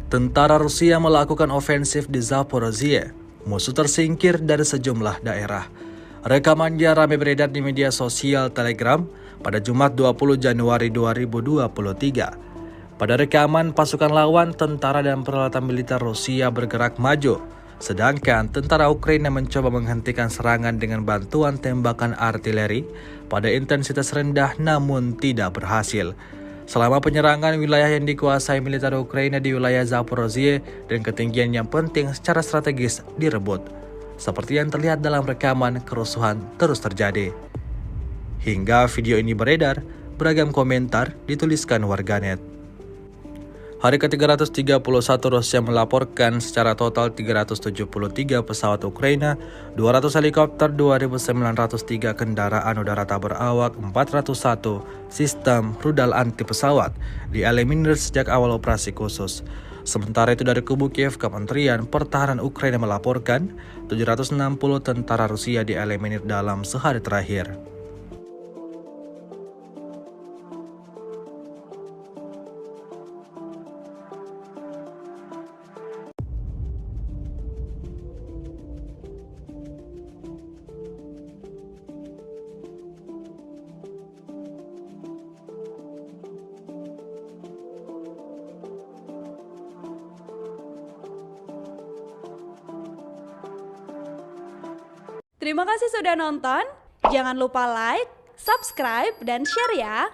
Tentara Rusia melakukan ofensif di Zaporizhia. Musuh tersingkir dari sejumlah daerah. Rekamannya ramai beredar di media sosial Telegram pada Jumat 20 Januari 2023. Pada rekaman, pasukan lawan, tentara dan peralatan militer Rusia bergerak maju, sedangkan tentara Ukraina mencoba menghentikan serangan dengan bantuan tembakan artileri pada intensitas rendah namun tidak berhasil. Selama penyerangan, wilayah yang dikuasai militer Ukraina di wilayah Zaporizhia dan ketinggian yang penting secara strategis direbut. Seperti yang terlihat dalam rekaman, kerusuhan terus terjadi. Hingga video ini beredar, beragam komentar dituliskan warganet. Hari ke-331 Rusia melaporkan secara total 373 pesawat Ukraina, 200 helikopter, 2.903 kendaraan udara tak berawak, 401 sistem rudal anti pesawat dieliminir sejak awal operasi khusus. Sementara itu dari kubu Kiev, Kementerian Pertahanan Ukraina melaporkan 760 tentara Rusia dieliminir dalam sehari terakhir. Terima kasih sudah nonton. Jangan lupa like, subscribe, dan share ya.